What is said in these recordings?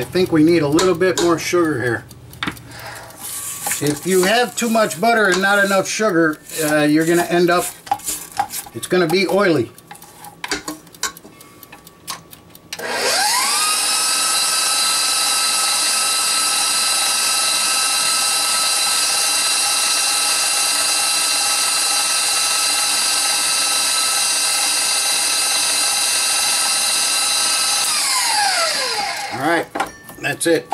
I think we need a little bit more sugar here. If you have too much butter and not enough sugar, you're going to end up, it's going to be oily. Alright, that's it.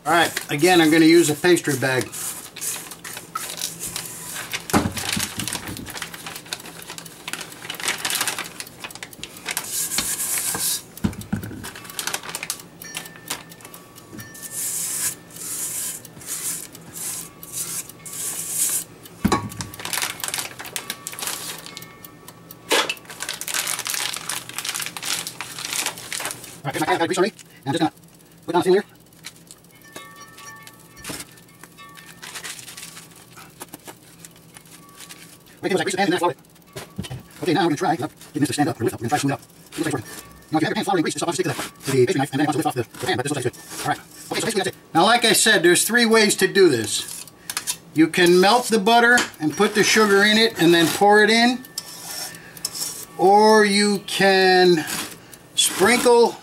Alright, again I'm going to use a pastry bag. Alright, my got grease already, and I'm just going to put it on the sealer. Wait till I grease the pan and then I flour it. Okay, now we're going to try, getting this to stand up, or lift up. We're going to try to smooth it out. It looks like it's working. You know, if you have your pan floured and grease, just I'll stick to the pastry knife, and then it wants to lift off the pan, but this looks like it's good. Alright, okay, so basically that's it. Now, like I said, there's 3 ways to do this. You can melt the butter and put the sugar in it and then pour it in, or you can sprinkle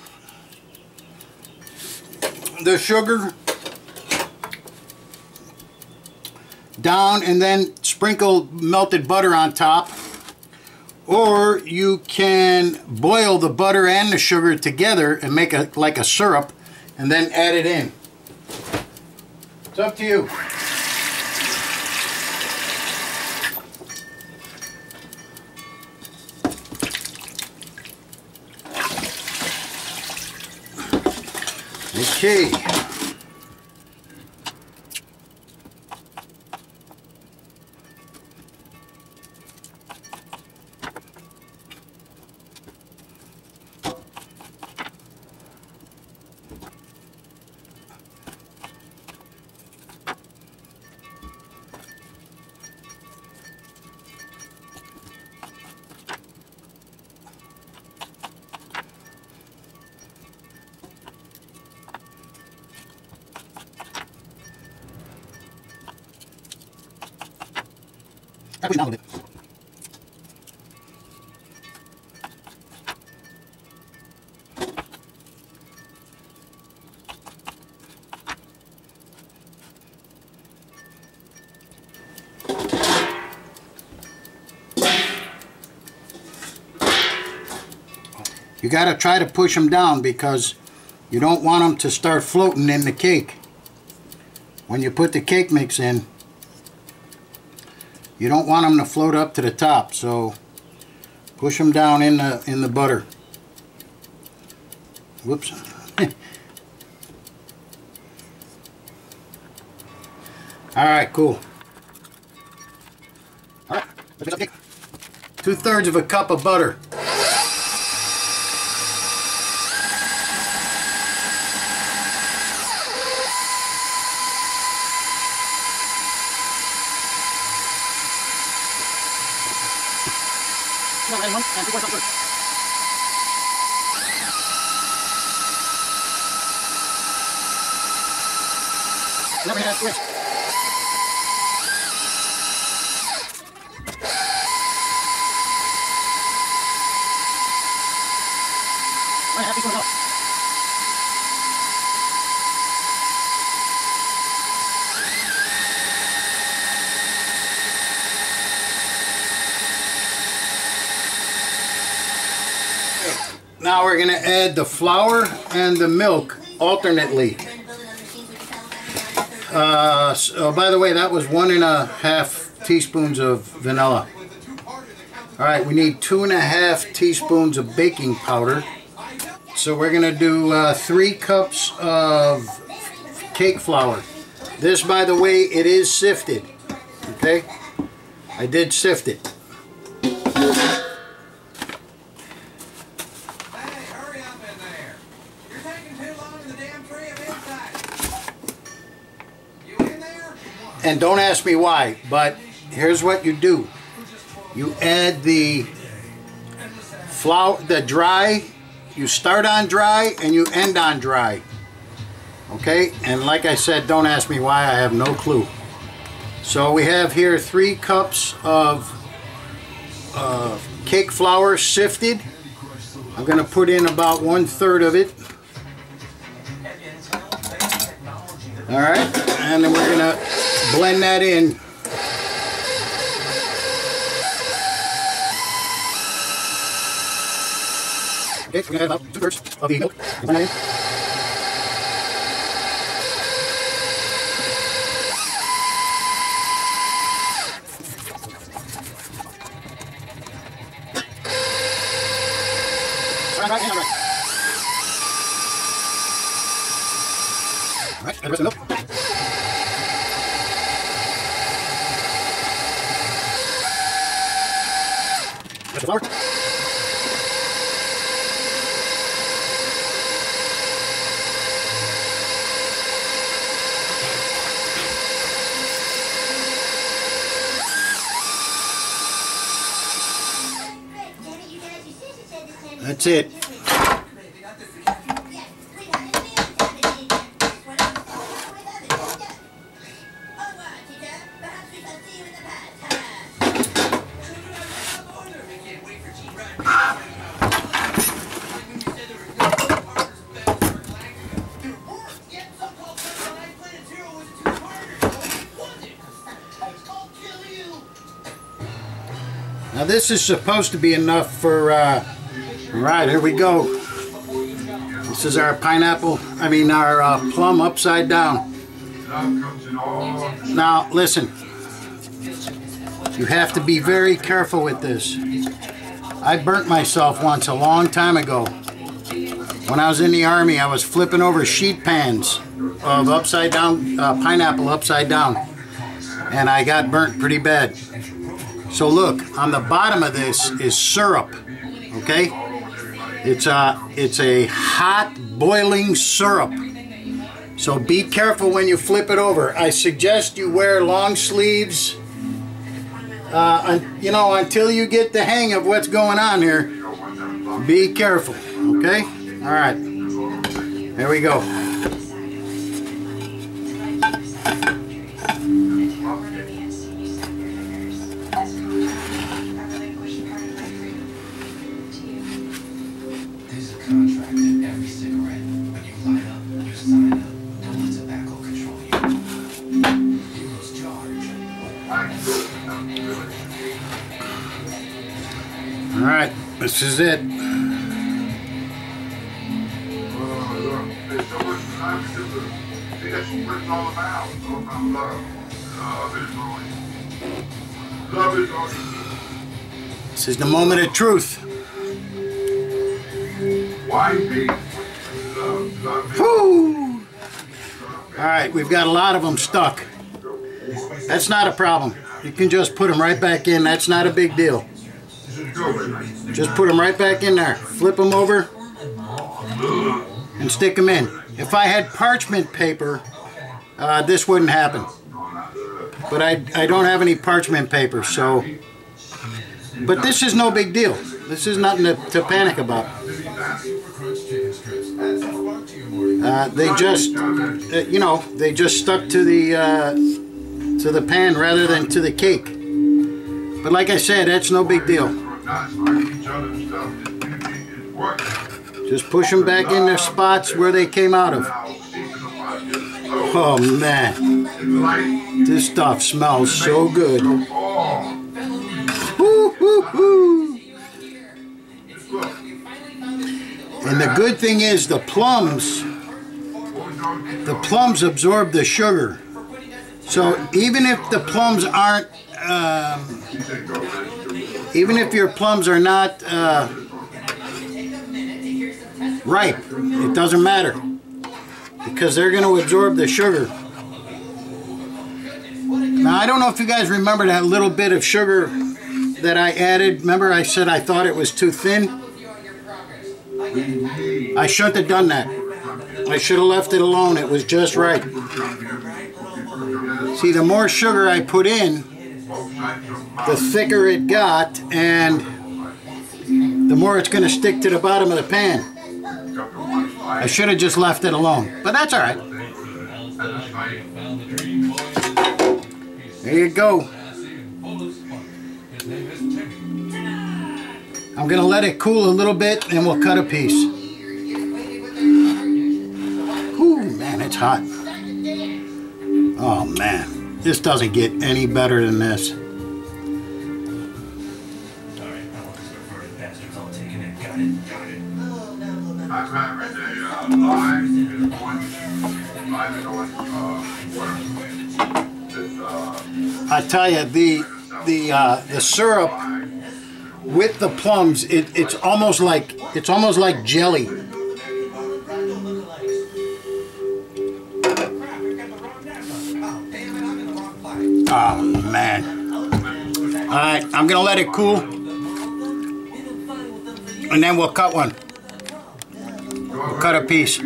the sugar down and then sprinkle melted butter on top, or you can boil the butter and the sugar together and make it like a syrup and then add it in. It's up to you. Okay. Push it down a little bit. You got to try to push them down because you don't want them to start floating in the cake. When you put the cake mix in, you don't want them to float up to the top, so push them down in the butter. Whoops. Alright, cool. Alright, let's make some cake. 2/3 of a cup of butter. And 3/4 cup sugar. Never had switch. Right, half teaspoon of milk. Now we're going to add the flour and the milk alternately. So by the way, that was 1.5 teaspoons of vanilla. Alright, we need 2.5 teaspoons of baking powder. So we're going to do 3 cups of cake flour. This, by the way, it is sifted. Okay? I did sift it. And don't ask me why, but here's what you do. You add the flour, the dry. You start on dry and you end on dry. Okay, and like I said, don't ask me why, I have no clue. So we have here 3 cups of cake flour sifted. I'm going to put in about 1/3 of it. Alright, and then we're going to blend that in. Okay, we're going to add about 2/3 of the milk. Blend that in. Right, and right. Alright, add the rest of the milk. Rest of the flour. That's it. Now this is supposed to be enough for alright, here we go. This is our pineapple, our plum upside down. Now listen, you have to be very careful with this. I burnt myself once a long time ago. When I was in the army, I was flipping over sheet pans of upside down, pineapple upside down, and I got burnt pretty bad. So look, on the bottom of this is syrup, okay? It's a hot, boiling syrup. So be careful when you flip it over. I suggest you wear long sleeves, until you get the hang of what's going on here. Be careful, okay? All right, there we go. Contract in every cigarette. When you light up, you sign up. Don't let tobacco control you. Heroes charge. Alright, this is it. This is the moment of truth. Woo! Alright, we've got a lot of them stuck. That's not a problem. You can just put them right back in. That's not a big deal. Just put them right back in there. Flip them over and stick them in. If I had parchment paper, this wouldn't happen. But I don't have any parchment paper, so... But this is no big deal. This is nothing to panic about. They just, they just stuck to the pan rather than to the cake. But like I said, that's no big deal. Just push them back in their spots where they came out of. Oh man, this stuff smells so good. Woo, woo, woo. And the good thing is the plums absorb the sugar. So even if the plums aren't, even if your plums are not ripe, it doesn't matter, because they're going to absorb the sugar. Now I don't know if you guys remember that little bit of sugar that I added. Remember I said I thought it was too thin? I shouldn't have done that. I should have left it alone. It was just right. See, the more sugar I put in, the thicker it got, and the more it's going to stick to the bottom of the pan. I should have just left it alone, but that's all right. There you go. I'm going to let it cool a little bit, and we'll cut a piece. Ooh, man, it's hot. Oh, man. This doesn't get any better than this. I tell you, the syrup with the plums, it's almost like jelly. Oh man! All right, I'm gonna let it cool, and then we'll cut one. We'll cut a piece.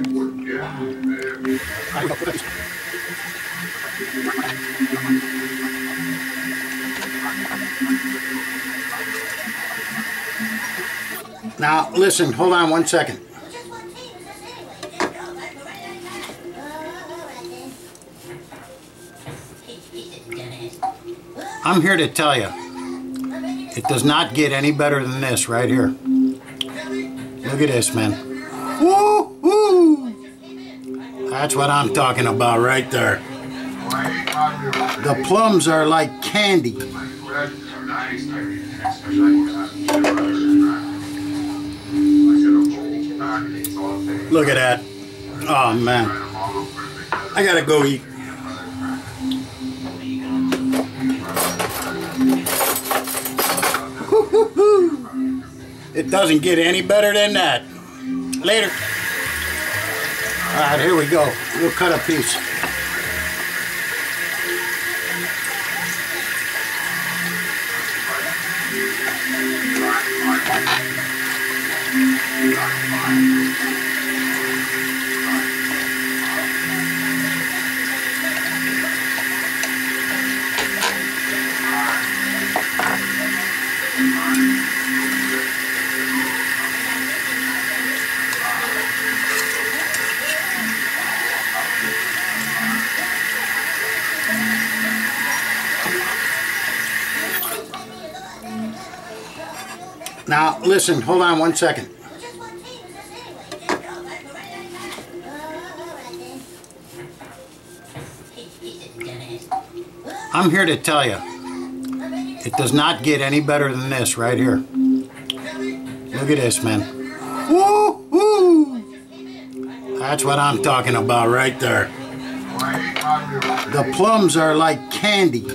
Now, listen, hold on 1 second. I'm here to tell you, it does not get any better than this right here. Look at this, man. Woo, woo. That's what I'm talking about right there. The plums are like candy. Look at that. Oh man. I gotta go eat. It doesn't get any better than that. Later. Alright, here we go. We'll cut a piece. Now, listen, hold on 1 second. I'm here to tell you, it does not get any better than this right here. Look at this, man. Woo, woo. That's what I'm talking about right there. The plums are like candy.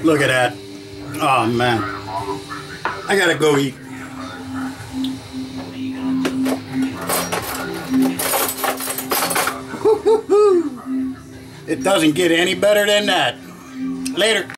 Look at that. Oh man. I gotta go eat. It doesn't get any better than that. Later.